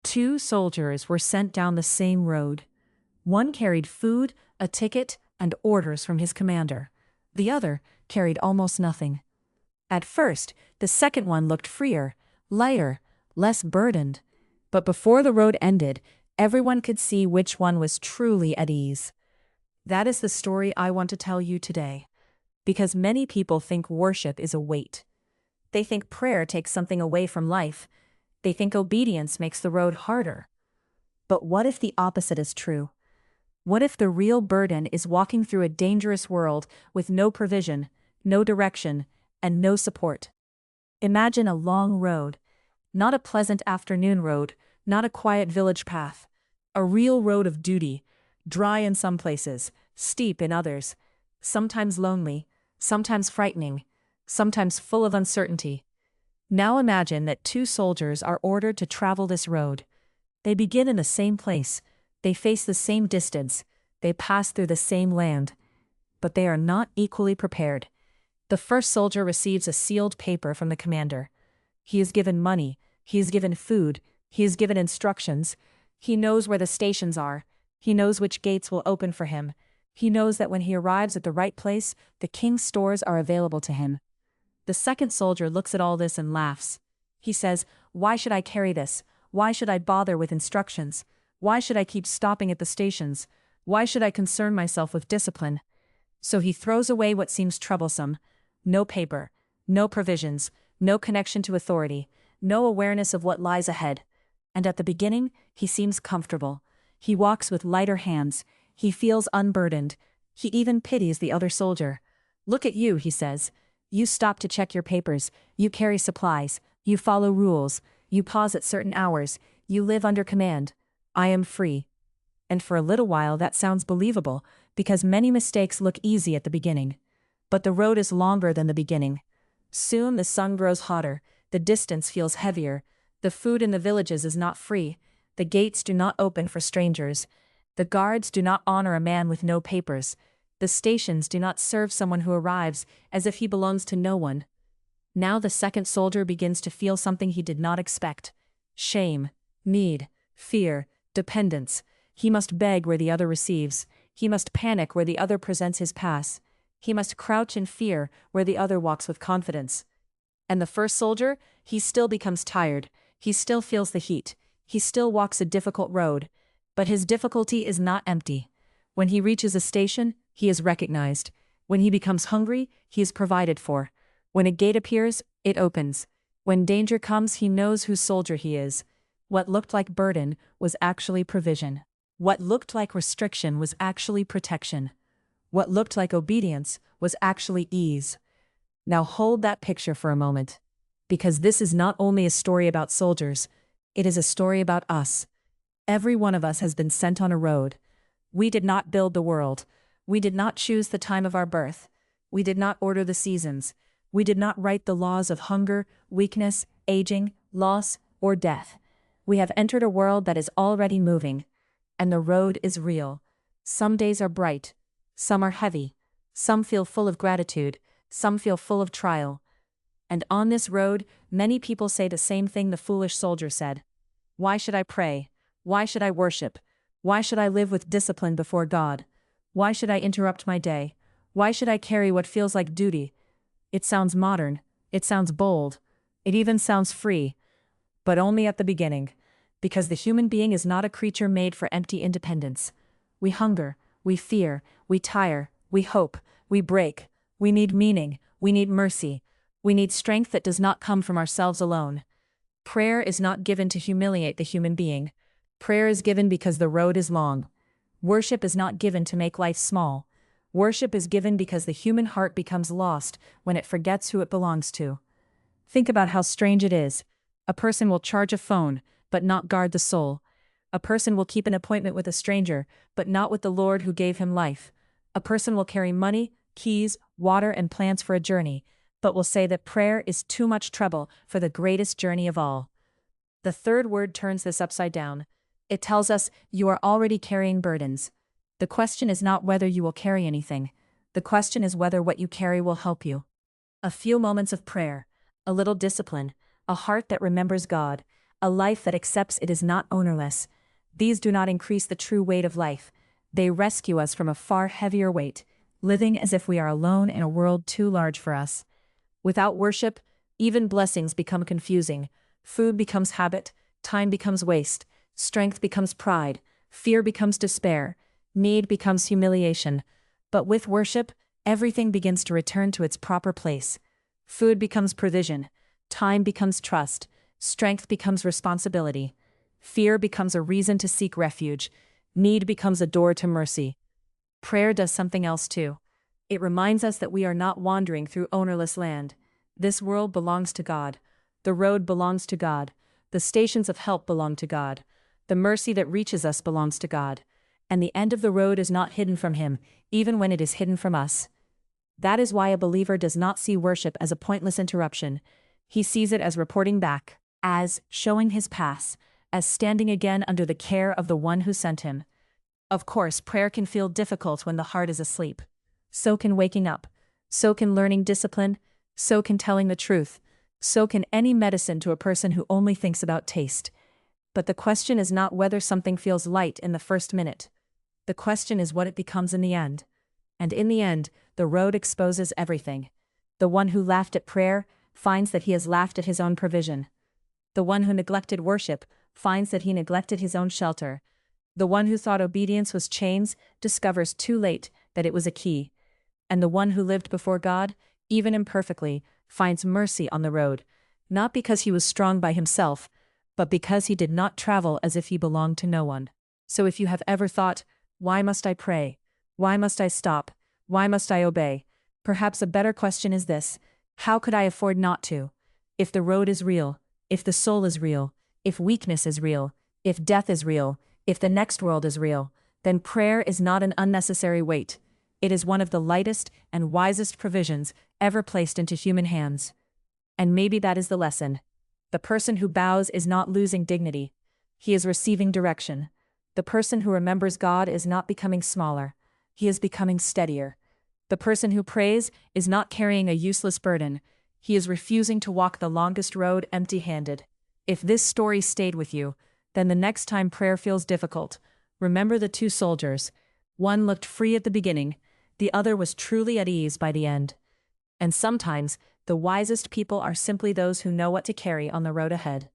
Two soldiers were sent down the same road. One carried food, a ticket, and orders from his commander. The other carried almost nothing. At first, the second one looked freer, lighter, less burdened. But before the road ended, everyone could see which one was truly at ease. That is the story I want to tell you today. Because many people think worship is a weight. They think prayer takes something away from life. They think obedience makes the road harder. But what if the opposite is true? What if the real burden is walking through a dangerous world with no provision, no direction, and no support? Imagine a long road, not a pleasant afternoon road, not a quiet village path, a real road of duty, dry in some places, steep in others, sometimes lonely, sometimes frightening, sometimes full of uncertainty. Now imagine that two soldiers are ordered to travel this road. They begin in the same place, they face the same distance, they pass through the same land. But they are not equally prepared. The first soldier receives a sealed paper from the commander. He is given money, he is given food, he is given instructions. He knows where the stations are, he knows which gates will open for him. He knows that when he arrives at the right place, the king's stores are available to him. The second soldier looks at all this and laughs. He says, "Why should I carry this? Why should I bother with instructions? Why should I keep stopping at the stations? Why should I concern myself with discipline?" So he throws away what seems troublesome. No paper, no provisions, no connection to authority, no awareness of what lies ahead. And at the beginning, he seems comfortable. He walks with lighter hands. He feels unburdened. He even pities the other soldier. "Look at you," he says. "You stop to check your papers, you carry supplies, you follow rules, you pause at certain hours, you live under command. I am free." And for a little while that sounds believable, because many mistakes look easy at the beginning. But the road is longer than the beginning. Soon the sun grows hotter, the distance feels heavier, the food in the villages is not free, the gates do not open for strangers, the guards do not honor a man with no papers, the stations do not serve someone who arrives as if he belongs to no one. Now the second soldier begins to feel something he did not expect. Shame, need, fear, dependence. He must beg where the other receives. He must panic where the other presents his pass. He must crouch in fear where the other walks with confidence. And the first soldier, he still becomes tired. He still feels the heat. He still walks a difficult road. But his difficulty is not empty. When he reaches a station, he is recognized. When he becomes hungry, he is provided for. When a gate appears, it opens. When danger comes, he knows whose soldier he is. What looked like burden was actually provision. What looked like restriction was actually protection. What looked like obedience was actually ease. Now hold that picture for a moment. Because this is not only a story about soldiers, it is a story about us. Every one of us has been sent on a road. We did not build the world. We did not choose the time of our birth. We did not order the seasons. We did not write the laws of hunger, weakness, aging, loss, or death. We have entered a world that is already moving. And the road is real. Some days are bright. Some are heavy. Some feel full of gratitude. Some feel full of trial. And on this road, many people say the same thing the foolish soldier said. "Why should I pray? Why should I worship? Why should I live with discipline before God? Why should I interrupt my day? Why should I carry what feels like duty?" It sounds modern. It sounds bold. It even sounds free. But only at the beginning. Because the human being is not a creature made for empty independence. We hunger, we fear, we tire, we hope, we break. We need meaning, we need mercy. We need strength that does not come from ourselves alone. Prayer is not given to humiliate the human being. Prayer is given because the road is long. Worship is not given to make life small. Worship is given because the human heart becomes lost when it forgets who it belongs to. Think about how strange it is. A person will charge a phone, but not guard the soul. A person will keep an appointment with a stranger, but not with the Lord who gave him life. A person will carry money, keys, water, and plans for a journey, but will say that prayer is too much trouble for the greatest journey of all. The third word turns this upside down. It tells us you are already carrying burdens. The question is not whether you will carry anything. The question is whether what you carry will help you. A few moments of prayer, a little discipline, a heart that remembers God, a life that accepts it is not ownerless. These do not increase the true weight of life. They rescue us from a far heavier weight, living as if we are alone in a world too large for us. Without worship, even blessings become confusing. Food becomes habit, time becomes waste, strength becomes pride, fear becomes despair, need becomes humiliation. But with worship, everything begins to return to its proper place. Food becomes provision, time becomes trust, strength becomes responsibility, fear becomes a reason to seek refuge, need becomes a door to mercy. Prayer does something else too. It reminds us that we are not wandering through ownerless land. This world belongs to God. The road belongs to God. The stations of help belong to God. The mercy that reaches us belongs to God. And the end of the road is not hidden from Him, even when it is hidden from us. That is why a believer does not see worship as a pointless interruption. He sees it as reporting back, as showing his pass, as standing again under the care of the one who sent him. Of course, prayer can feel difficult when the heart is asleep. So can waking up. So can learning discipline. So can telling the truth. So can any medicine to a person who only thinks about taste. But the question is not whether something feels light in the first minute. The question is what it becomes in the end. And in the end, the road exposes everything. The one who laughed at prayer finds that he has laughed at his own provision. The one who neglected worship finds that he neglected his own shelter. The one who thought obedience was chains discovers too late that it was a key. And the one who lived before God, even imperfectly, finds mercy on the road, not because he was strong by himself, but because he did not travel as if he belonged to no one. So if you have ever thought, why must I pray? Why must I stop? Why must I obey? Perhaps a better question is this: how could I afford not to? If the road is real, if the soul is real, if weakness is real, if death is real, if the next world is real, then prayer is not an unnecessary weight. It is one of the lightest and wisest provisions ever placed into human hands. And maybe that is the lesson. The person who bows is not losing dignity. He is receiving direction. The person who remembers God is not becoming smaller. He is becoming steadier. The person who prays is not carrying a useless burden. He is refusing to walk the longest road empty-handed. If this story stayed with you, then the next time prayer feels difficult, remember the two soldiers. One looked free at the beginning, the other was truly at ease by the end. And sometimes, the wisest people are simply those who know what to carry on the road ahead.